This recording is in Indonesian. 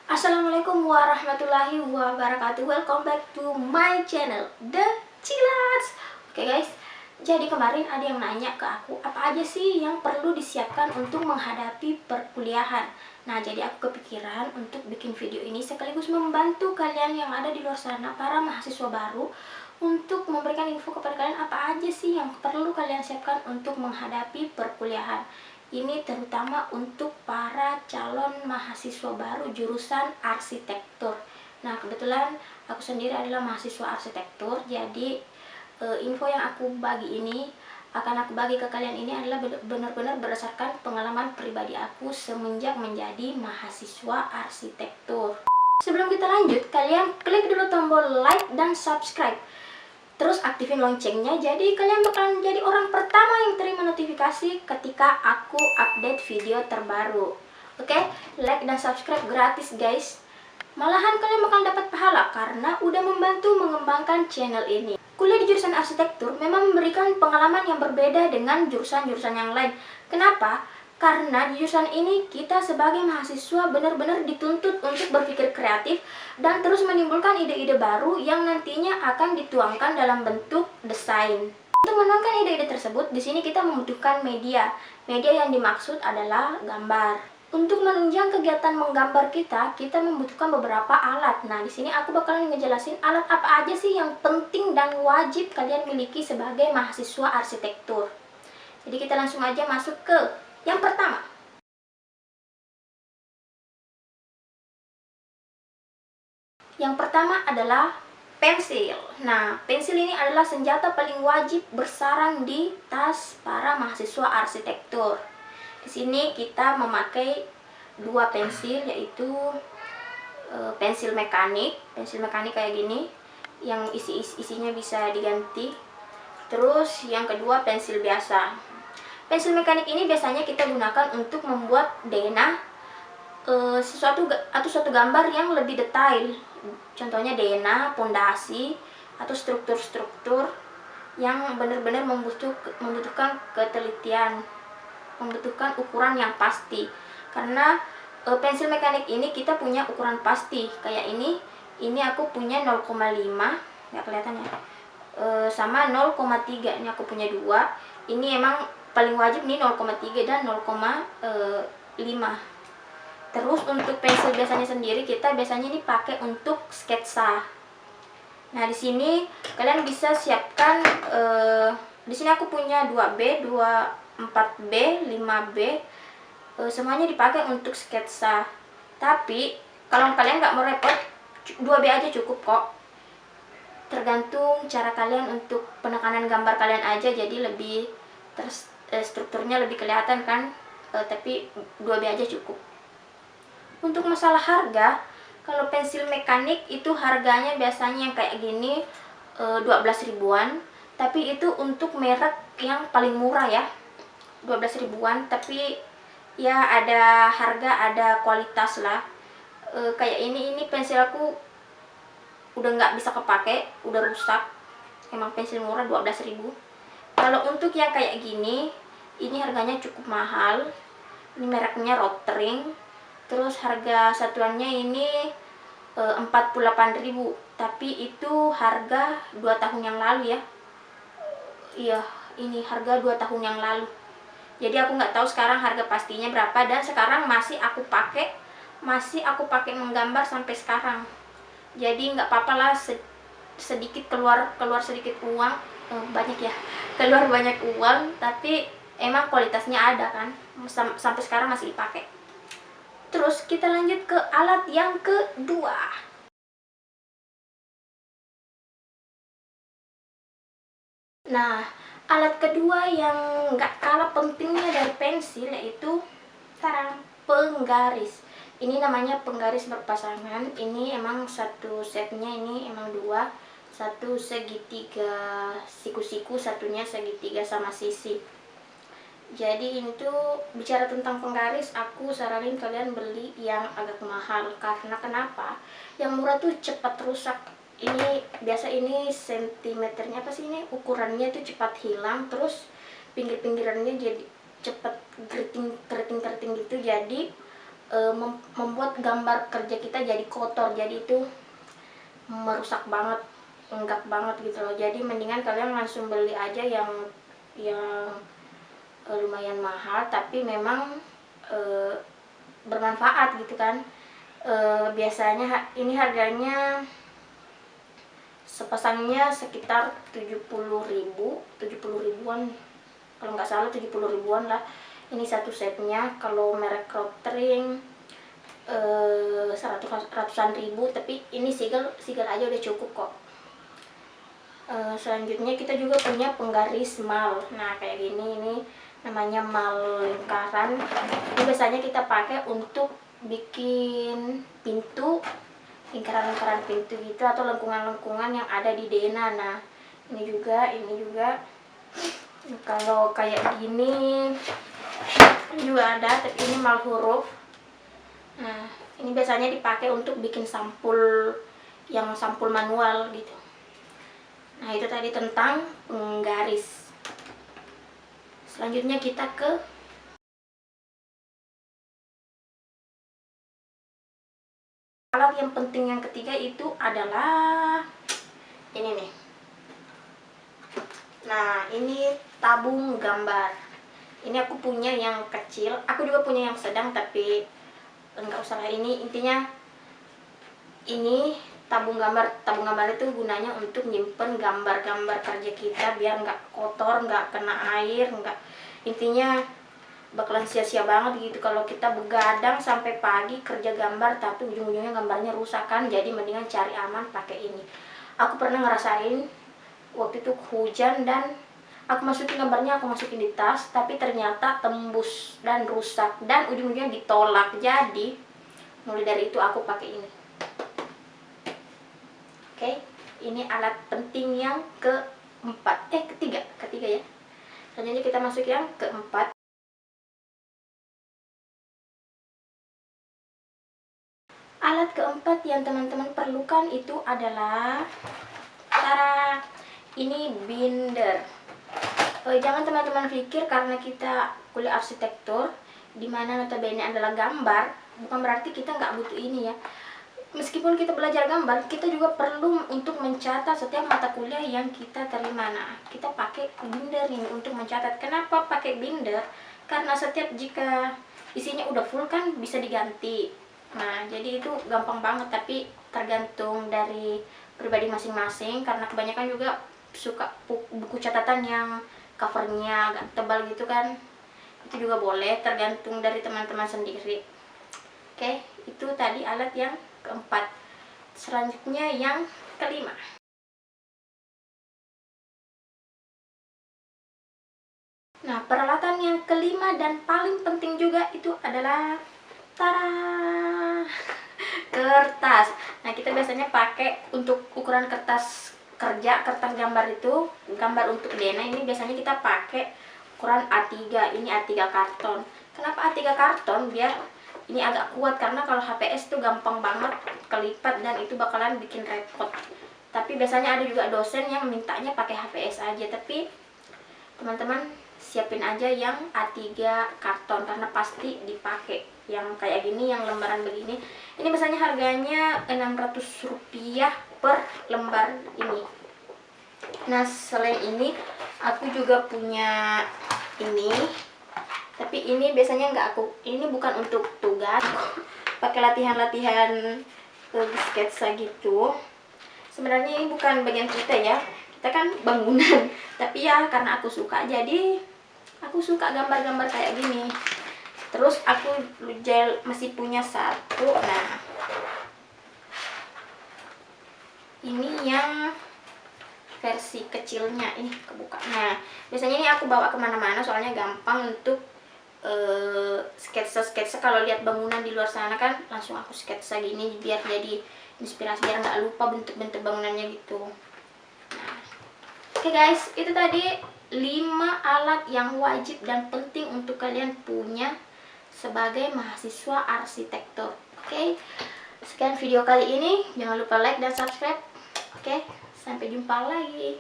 Assalamualaikum warahmatullahi wabarakatuh. Welcome back to my channel, The Cilats. Oke guys, jadi kemarin ada yang nanya ke aku, apa aja sih yang perlu disiapkan untuk menghadapi perkuliahan. Nah, jadi aku kepikiran untuk bikin video ini sekaligus membantu kalian yang ada di luar sana, para mahasiswa baru, untuk memberikan info kepada kalian apa aja sih yang perlu kalian siapkan untuk menghadapi perkuliahan. Ini terutama untuk para calon mahasiswa baru jurusan arsitektur. Nah, kebetulan aku sendiri adalah mahasiswa arsitektur, jadi info yang aku bagi ini akan aku bagi ke kalian ini adalah benar-benar berdasarkan pengalaman pribadi aku semenjak menjadi mahasiswa arsitektur. Sebelum kita lanjut, kalian klik dulu tombol like dan subscribe. Terus aktifin loncengnya, jadi kalian bakalan jadi orang pertama yang terima notifikasi ketika aku update video terbaru. Oke, like dan subscribe gratis guys. Malahan kalian bakal dapat pahala karena udah membantu mengembangkan channel ini. Kuliah di jurusan arsitektur memang memberikan pengalaman yang berbeda dengan jurusan-jurusan yang lain. Kenapa? Karena di jurusan ini kita sebagai mahasiswa benar-benar dituntut untuk berpikir kreatif dan terus menimbulkan ide-ide baru yang nantinya akan dituangkan dalam bentuk desain. Untuk menuangkan ide-ide tersebut, di sini kita membutuhkan media. Media yang dimaksud adalah gambar. Untuk menunjang kegiatan menggambar kita membutuhkan beberapa alat. Nah, di sini aku bakalan ngejelasin alat apa aja sih yang penting dan wajib kalian miliki sebagai mahasiswa arsitektur. Jadi kita langsung aja masuk ke yang pertama. Yang pertama adalah pensil. Nah, pensil ini adalah senjata paling wajib bersarang di tas para mahasiswa arsitektur. Di sini kita memakai dua pensil, yaitu pensil mekanik kayak gini yang isinya bisa diganti. Terus yang kedua pensil biasa. Pensil mekanik ini biasanya kita gunakan untuk membuat denah suatu gambar yang lebih detail. Contohnya denah, pondasi, atau struktur-struktur yang benar-benar membutuhkan ketelitian, membutuhkan ukuran yang pasti. Karena pensil mekanik ini kita punya ukuran pasti. Kayak ini aku punya 0,5, nggak kelihatan ya. Sama 0,3, ini aku punya 2. Ini emang paling wajib nih 0,3 dan 0,5. Terus untuk pensil biasanya sendiri kita biasanya ini pakai untuk sketsa. Nah, di sini kalian bisa siapkan di sini aku punya 2B, 4B, 5B. Semuanya dipakai untuk sketsa. Tapi kalau kalian nggak mau repot, 2B aja cukup kok. Tergantung cara kalian untuk penekanan gambar kalian aja, jadi lebih strukturnya lebih kelihatan kan, tapi 2B aja cukup. Untuk masalah harga, kalau pensil mekanik itu harganya biasanya yang kayak gini 12 ribuan, tapi itu untuk merek yang paling murah ya, 12 ribuan, tapi ya ada harga, ada kualitas lah. Kayak ini pensil aku udah nggak bisa kepake, udah rusak. Emang pensil murah 12 ribu. Kalau untuk yang kayak gini, ini harganya cukup mahal. Ini mereknya Rotring. Terus harga satuannya ini 48.000. Tapi itu harga 2 tahun yang lalu ya. Iya, ini harga 2 tahun yang lalu. Jadi aku nggak tahu sekarang harga pastinya berapa, dan sekarang masih aku pakai menggambar sampai sekarang. Jadi nggak apa-apa lah sedikit keluar sedikit uang, banyak ya, keluar banyak uang, tapi emang kualitasnya ada kan, sampai sekarang masih dipakai. Terus kita lanjut ke alat yang kedua. Nah, alat kedua yang nggak kalah pentingnya dari pensil yaitu penggaris. Ini namanya penggaris berpasangan. Ini emang satu setnya, ini emang dua, satu segitiga siku-siku, satunya segitiga sama sisi. Jadi ini tuh bicara tentang penggaris, aku saranin kalian beli yang agak mahal. Karena kenapa? Yang murah tuh cepat rusak. Ini biasa ini sentimeternya apa sih, ini ukurannya tuh cepat hilang, terus pinggir-pinggirannya jadi cepat keriting gitu. Jadi membuat gambar kerja kita jadi kotor, jadi itu merusak banget, enggak banget gitu loh. Jadi mendingan kalian langsung beli aja yang lumayan mahal tapi memang bermanfaat gitu kan. Biasanya ini harganya sepasangnya sekitar 70 ribuan kalau nggak salah, 70 ribuan lah ini satu setnya. Kalau merek Crofting ratusan ribu, tapi ini Seagull aja udah cukup kok. Selanjutnya kita juga punya penggaris mal. Nah kayak gini, ini namanya mal lingkaran. Ini biasanya kita pakai untuk bikin pintu, lingkaran-lingkaran pintu gitu, atau lengkungan-lengkungan yang ada di Dena. Nah ini juga kalau kayak gini juga ada, tapi ini mal huruf. Nah ini biasanya dipakai untuk bikin sampul, yang sampul manual gitu. Nah itu tadi tentang penggaris. Selanjutnya kita ke alat yang penting yang ketiga, itu adalah ini nih. Nah ini tabung gambar. Ini aku punya yang kecil, aku juga punya yang sedang, tapi enggak usah lah. Ini intinya ini tabung gambar itu gunanya untuk nyimpen gambar-gambar kerja kita biar nggak kotor, nggak kena air, intinya bakalan sia-sia banget gitu kalau kita begadang sampai pagi kerja gambar tapi ujung-ujungnya gambarnya rusak kan. Jadi mendingan cari aman pakai ini. Aku pernah ngerasain waktu itu hujan dan aku masukin di tas, tapi ternyata tembus dan rusak dan ujung-ujungnya ditolak. Jadi mulai dari itu aku pakai ini. Oke, ini alat penting yang ketiga ya. Selanjutnya kita masuk yang keempat. Alat keempat yang teman-teman perlukan itu adalah ini binder. Jangan teman-teman pikir karena kita kuliah arsitektur, dimana notabene adalah gambar, bukan berarti kita nggak butuh ini ya. Meskipun kita belajar gambar, kita juga perlu untuk mencatat setiap mata kuliah yang kita terima. Nah, kita pakai binder ini untuk mencatat. Kenapa pakai binder? Karena jika isinya udah full kan bisa diganti. Nah, jadi itu gampang banget, tapi tergantung dari pribadi masing-masing. Karena kebanyakan juga suka buku catatan yang covernya agak tebal gitu kan. Itu juga boleh, tergantung dari teman-teman sendiri. Oke, itu tadi alat yang keempat. Selanjutnya yang kelima. Nah, peralatan yang kelima dan paling penting juga itu adalah kertas. Nah, kita biasanya pakai untuk ukuran kertas kerja, kertas gambar itu, gambar untuk Dena ini biasanya kita pakai ukuran A3. Ini A3 karton. Kenapa A3 karton? Biar ini agak kuat, karena kalau HPS tuh gampang banget kelipat dan itu bakalan bikin repot. Tapi biasanya ada juga dosen yang mintanya pakai HPS aja, tapi teman-teman siapin aja yang A3 karton karena pasti dipakai. Yang kayak gini, yang lembaran begini, ini biasanya harganya Rp600 per lembar ini. Nah, selain ini aku juga punya ini, tapi ini biasanya ini bukan untuk tugas, pakai latihan-latihan sketsa gitu. Sebenarnya ini bukan bagian kita ya, kita kan bangunan, tapi ya karena aku suka, jadi aku suka gambar-gambar kayak gini. Terus aku masih punya satu. Nah, ini yang versi kecilnya, ini kebuka. Nah, biasanya ini aku bawa kemana-mana soalnya gampang untuk sketsa kalau lihat bangunan di luar sana kan langsung aku sketsa gini biar jadi inspirasi, biar nggak lupa bentuk-bentuk bangunannya gitu. Nah, oke guys, itu tadi 5 alat yang wajib dan penting untuk kalian punya sebagai mahasiswa arsitektur. Oke, sekian video kali ini, jangan lupa like dan subscribe. Oke, sampai jumpa lagi.